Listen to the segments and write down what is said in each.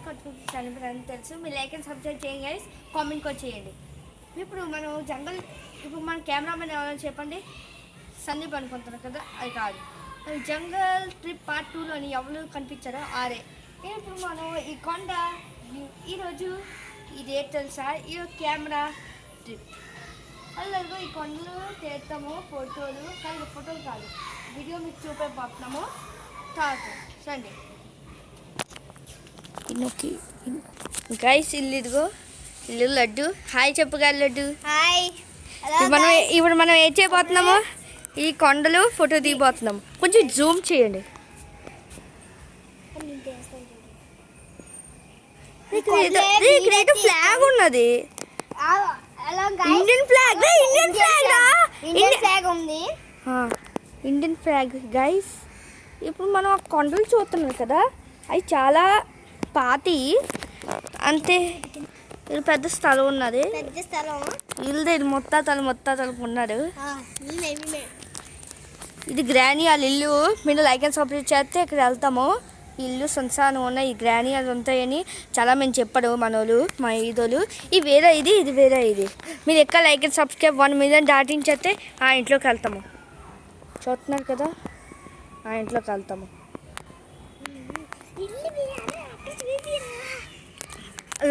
కొట్టుకుంటాను అని తెలుసు. మీరు లైక్ అండ్ సబ్స్క్రైబ్ చేయండి గైస్, కామెంట్ కూడా చేయండి. ఇప్పుడు మనం జంగల్, ఇప్పుడు మన కెమెరామెన్ ఎవరైనా చెప్పండి. సందీప్ అనుకుంటున్నారు కదా, అది కాదు. జంగల్ ట్రిప్ పార్ట్ 2లోని ఎవరు కనిపించారో ఆరే. ఇప్పుడు మనం ఈ కొండ ఈరోజు ఇది ఏంటి తెలుసా, ఈరోజు కెమెరా ట్రిప్. అలాగే ఈ కొండలు తీస్తాము ఫోటోలు, కానీ ఫోటోలు కాదు వీడియో మీకు చూపేపోతున్నాము. సండే గైస్ ఇల్లు ఇల్లు లడ్డు. హాయ్ చెప్పగా లడ్డు. హాయ్. ఇప్పుడు మనం ఏం చేయబోతున్నాము, ఈ కొండలు ఫోటో దిగిపోతున్నాము. కొంచెం జూమ్ చేయండి. ఇక్కడ ఫ్లాగ్ ఉన్నది, ఇండియన్ ఫ్లాగ్. ఇండియన్ ఫ్లాగ్ ఉంది, ఇండియన్ ఫ్లాగ్ గైస్. ఇప్పుడు మనం ఆ కొండలు చూస్తున్నాం కదా, అవి చాలా పాతి అంతే. ఇది పెద్ద స్థలం ఉన్నది, పెద్ద స్థలం. ఇల్లు ఇది మొత్తాతలు ఉన్నాడు. ఇది గ్రానీ వాళ్ళ ఇల్లు. మీరు లైక్ అండ్ సబ్స్క్రైబ్ చేస్తే ఇక్కడ వెళ్తాము. ఇల్లు సంసారం ఉన్నాయి, ఈ గ్రానీ అది ఉంటాయని చాలా మేము చెప్పాడు మనోళ్ళు, మా ఈదోళ్ళు. ఇది వేరే, ఇది వేరే. ఇది మీరు ఎక్కడ లైక్ అండ్ సబ్స్క్రైబ్ 1 మిలియన్ దాటించేస్తే ఆ ఇంట్లోకి వెళ్తాము. చూస్తున్నారు కదా, ఆ ఇంట్లోకి వెళ్తాము.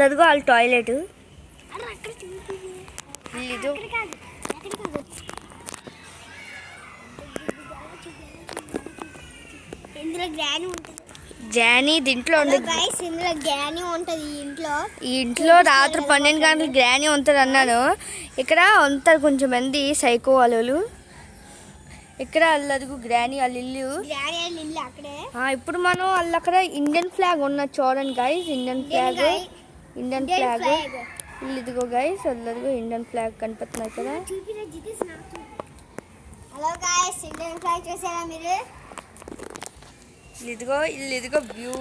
అదిగో వాళ్ళ టాయిలెట్. ఇందులో గ్రానీ ఉంటుంది. జానీ దీంట్లో ఉండదు. ఇందులో గ్రానీ ఉంటుంది. ఈ ఇంట్లో రాత్రి 12 గంటలకు గ్రానీ ఉంటుంది అన్నాను. ఇక్కడ ఉంటారు కొంచెం మంది సైకో వాళ్ళు. ఇక్కడ అల్లదుగు గ్రానీ వాళ్ళ ఇల్లు. అక్కడే. ఇప్పుడు మనం వాళ్ళు అక్కడ ఇండియన్ ఫ్లాగ్ ఉన్నది చూడండి గైస్. ఇండియన్ ఫ్లాగ్ ఇల్లు ఇదిగో గైస్. అల్లదుగు ఇండియన్ ఫ్లాగ్ కనిపిస్తున్నాయి కదా. హలో గైస్, ఇండియన్ ఫ్లాగ్ చూసారా మీరు? ఇదిగో వ్యూ.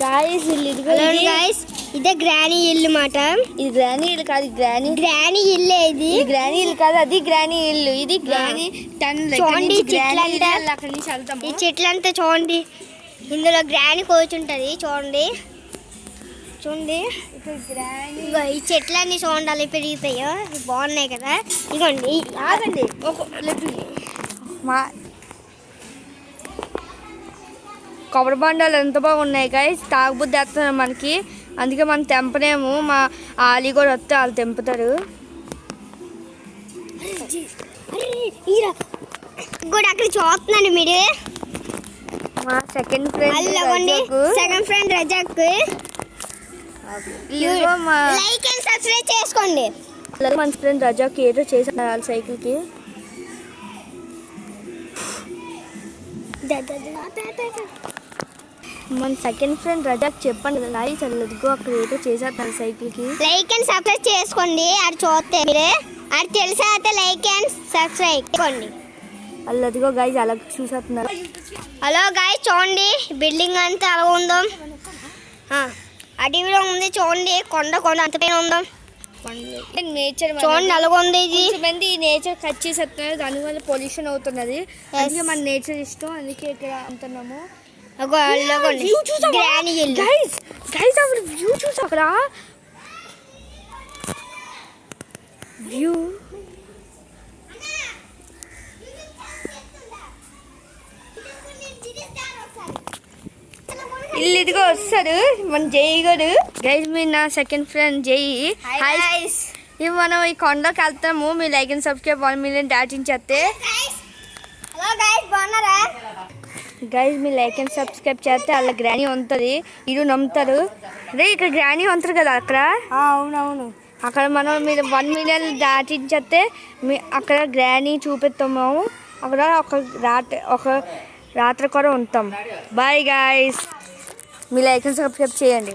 గైస్ ఇదే గ్రానీ ఇల్లు మాట. ఇది గ్రానీ ఇల్లు కాదు, గ్రానీ ఇల్లే. ఇది గ్రానీ ఇల్లు కాదు, అది గ్రానీ ఇల్లు. ఇది గ్రానీ చూడండి. ఈ చెట్లంతా చూడండి. ఇందులో గ్రానీ కూర్చుంటది. చూడండి ఈ చెట్లన్నీ చూడాలి పెరుగుతాయో, బాగున్నాయి కదా. ఇదిగోండి, ఆగండి. కొబ్బరి బండాలు ఎంత బాగున్నాయి గైస్. తాగుబుద్ధి వేస్తున్నారు మనకి, అందుకే మనం తెంపనేము. మా ఆలి కూడా వస్తే వాళ్ళు తెంపుతారు. అక్కడ చూస్తున్నాండి మీరు. మా second friend Razak. Like and subscribe చేసుకోండి. మన ఫ్రెండ్ రజాక్ ఏదో చేశారు వాళ్ళ సైకిల్కి. మన సెకండ్ ఫ్రెండ్ రజాక్ చెప్పండి లైక్ అదిగో అక్కడ ఏదో చేశారు తన సైకిల్కి. లైక్ అండ్ సబ్స్క్రైబ్ చేసుకోండి. అది చూస్తే మీరు అది తెలిసా అయితే లైక్ అండ్ సబ్స్క్రైబ్ చేసుకోండి. అదిగో గైస్ అలా చూసేస్తున్నారు. హలో గైస్, చూడండి బిల్డింగ్ అంతా అలా ఉందాం. అడవిలో ఉంది చూడండి. కొండ అంత పైన ఉందాం. నేచర్ చూడండి అలాగ ఉంది. ఇది మంది ఈ నేచర్ కట్ చేసేస్తున్నారు, దానివల్ల పొల్యూషన్ అవుతున్నది. అందుకే మన నేచర్ ఇష్టం, అందుకే ఇక్కడ అంటున్నాము. గ్రానీ ఇల్లు గైస్ అక్కడ వ్యూ చూసి, అక్కడ వ్యూ. ఇల్లు ఇదిగో వస్తాడు మన జయి గారు. గైస్ మీరు నా సెకండ్ ఫ్రెండ్ జయి. ఇవి మనం ఈ కొండకి వెళ్తాము. మీరు లైక్ అండ్ సబ్స్క్రైబ్ 1 మిలియన్ దాటించేస్తే. గైస్ మీరు లైక్ అండ్ సబ్స్క్రైబ్ చేస్తే అలా గ్రానీ ఉంటుంది. ఇది నమ్ముతారు రే, ఇక్కడ గ్రానీ ఉంటుంది కదా అక్కడ. అవునవును. అక్కడ మనం మీరు 1 మిలియన్ దాటించేస్తే అక్కడ గ్రానీ చూపిస్తాము. అక్కడ ఒక రాత్రి కూడా ఉంటాం. బాయ్ గైస్, మీ లైక్ అండ్ సబ్స్క్రైబ్ చేయండి.